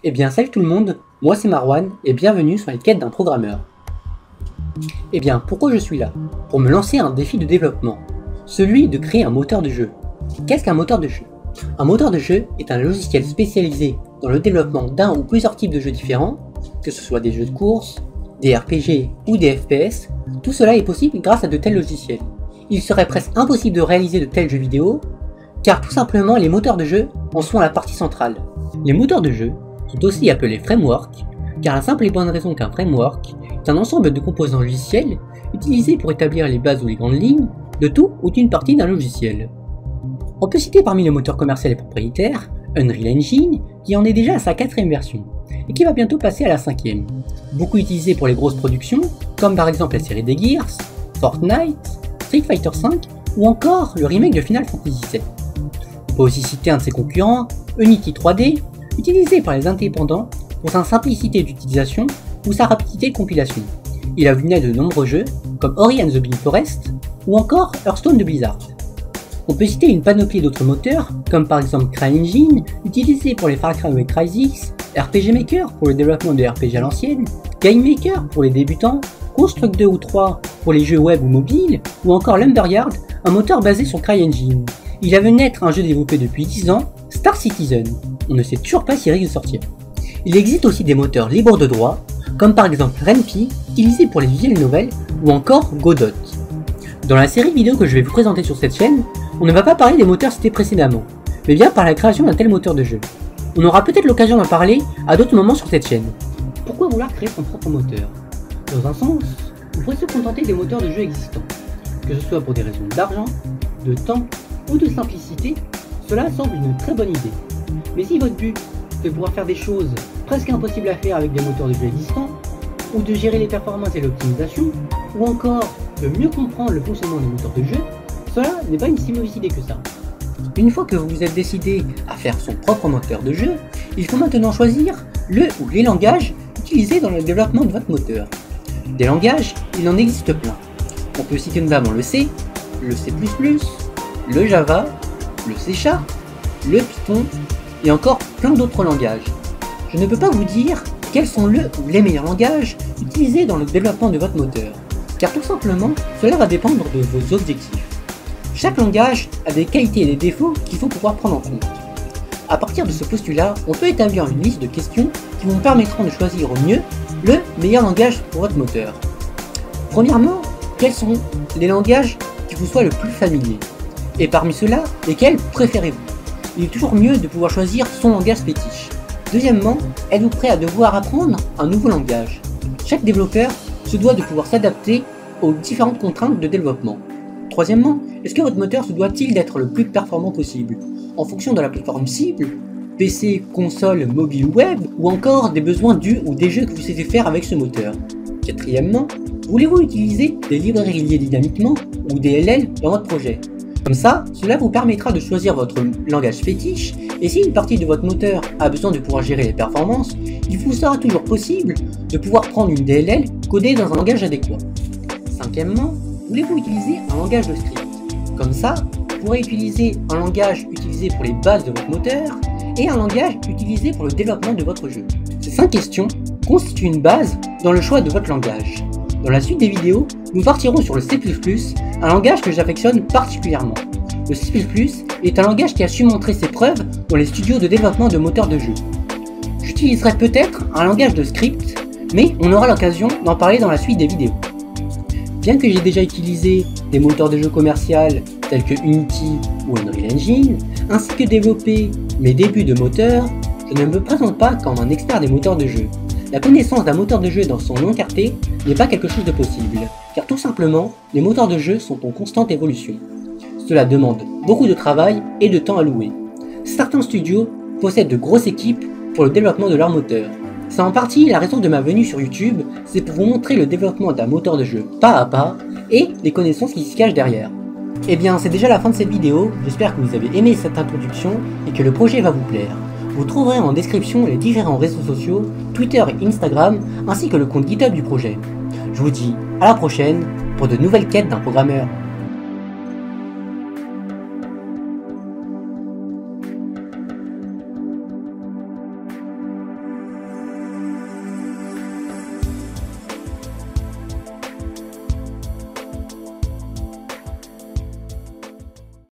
Eh bien salut tout le monde, moi c'est Marwan et bienvenue sur les quêtes d'un programmeur. Eh bien pourquoi je suis là? Pour me lancer un défi de développement, celui de créer un moteur de jeu. Qu'est-ce qu'un moteur de jeu? Un moteur de jeu est un logiciel spécialisé dans le développement d'un ou plusieurs types de jeux différents, que ce soit des jeux de course, des RPG ou des FPS, tout cela est possible grâce à de tels logiciels. Il serait presque impossible de réaliser de tels jeux vidéo, car tout simplement les moteurs de jeu en sont la partie centrale. Les moteurs de jeu sont aussi appelés frameworks, car la simple et bonne raison qu'un framework est un ensemble de composants logiciels utilisés pour établir les bases ou les grandes lignes de tout ou d'une partie d'un logiciel. On peut citer parmi les moteurs commerciaux et propriétaires Unreal Engine, qui en est déjà à sa 4e version, et qui va bientôt passer à la 5e. Beaucoup utilisé pour les grosses productions, comme par exemple la série des Gears, Fortnite, Street Fighter V, ou encore le remake de Final Fantasy VII. On peut aussi citer un de ses concurrents, Unity 3D, utilisé par les indépendants pour sa simplicité d'utilisation ou sa rapidité de compilation. Il a vu naître de nombreux jeux, comme Ori and the Blind Forest, ou encore Hearthstone de Blizzard. On peut citer une panoplie d'autres moteurs, comme par exemple CryEngine, utilisé pour les Far Cry ou Crysis, RPG Maker pour le développement de RPG à l'ancienne, Game Maker pour les débutants, Construct 2 ou 3 pour les jeux web ou mobiles, ou encore Lumberyard, un moteur basé sur CryEngine. Il a vu naître un jeu développé depuis 10 ans, Star Citizen. On ne sait toujours pas s'il risque de sortir. Il existe aussi des moteurs libres de droit, comme par exemple Ren'Py, utilisé pour les visual novels, ou encore Godot. Dans la série vidéo que je vais vous présenter sur cette chaîne, on ne va pas parler des moteurs cités précédemment, mais bien par la création d'un tel moteur de jeu. On aura peut-être l'occasion d'en parler à d'autres moments sur cette chaîne. Pourquoi vouloir créer son propre moteur? Dans un sens, vous pourrez se contenter des moteurs de jeu existants. Que ce soit pour des raisons d'argent, de temps ou de simplicité, cela semble une très bonne idée. Mais si votre but est de pouvoir faire des choses presque impossibles à faire avec des moteurs de jeu existants, ou de gérer les performances et l'optimisation, ou encore de mieux comprendre le fonctionnement des moteurs de jeu, cela n'est pas une si mauvaise idée que ça. Une fois que vous vous êtes décidé à faire son propre moteur de jeu, il faut maintenant choisir le ou les langages utilisés dans le développement de votre moteur. Des langages, il en existe plein. On peut citer notamment le C, le C++, le Java, le C#, le Python et encore plein d'autres langages. Je ne peux pas vous dire quels sont le ou les meilleurs langages utilisés dans le développement de votre moteur, car tout simplement, cela va dépendre de vos objectifs. Chaque langage a des qualités et des défauts qu'il faut pouvoir prendre en compte. À partir de ce postulat, on peut établir une liste de questions qui vous permettront de choisir au mieux le meilleur langage pour votre moteur. Premièrement, quels sont les langages qui vous soient le plus familiers? Et parmi ceux-là, lesquels préférez-vous? Il est toujours mieux de pouvoir choisir son langage fétiche. Deuxièmement, êtes-vous prêt à devoir apprendre un nouveau langage? Chaque développeur se doit de pouvoir s'adapter aux différentes contraintes de développement. Troisièmement, est-ce que votre moteur se doit-il d'être le plus performant possible, en fonction de la plateforme cible, PC, console, mobile ou web, ou encore des besoins du ou des jeux que vous souhaitez faire avec ce moteur? Quatrièmement, voulez-vous utiliser des librairies liées dynamiquement ou des LL dans votre projet? Comme ça, cela vous permettra de choisir votre langage fétiche, et si une partie de votre moteur a besoin de pouvoir gérer les performances, il vous sera toujours possible de pouvoir prendre une DLL codée dans un langage adéquat. Cinquièmement, voulez-vous utiliser un langage de script? Comme ça, vous pourrez utiliser un langage utilisé pour les bases de votre moteur et un langage utilisé pour le développement de votre jeu. Ces 5 questions constituent une base dans le choix de votre langage. Dans la suite des vidéos, nous partirons sur le C++, un langage que j'affectionne particulièrement. Le C++ est un langage qui a su montrer ses preuves dans les studios de développement de moteurs de jeu. J'utiliserai peut-être un langage de script, mais on aura l'occasion d'en parler dans la suite des vidéos. Bien que j'ai déjà utilisé des moteurs de jeu commerciaux tels que Unity ou Unreal Engine, ainsi que développé mes débuts de moteur, je ne me présente pas comme un expert des moteurs de jeu. La connaissance d'un moteur de jeu dans son entièreté n'est pas quelque chose de possible, car tout simplement, les moteurs de jeu sont en constante évolution. Cela demande beaucoup de travail et de temps alloué. Certains studios possèdent de grosses équipes pour le développement de leurs moteurs. C'est en partie la raison de ma venue sur YouTube, c'est pour vous montrer le développement d'un moteur de jeu pas à pas et les connaissances qui s'y cachent derrière. Et bien c'est déjà la fin de cette vidéo, j'espère que vous avez aimé cette introduction et que le projet va vous plaire. Vous trouverez en description les différents réseaux sociaux, Twitter et Instagram, ainsi que le compte GitHub du projet. Je vous dis à la prochaine pour de nouvelles quêtes d'un programmeur.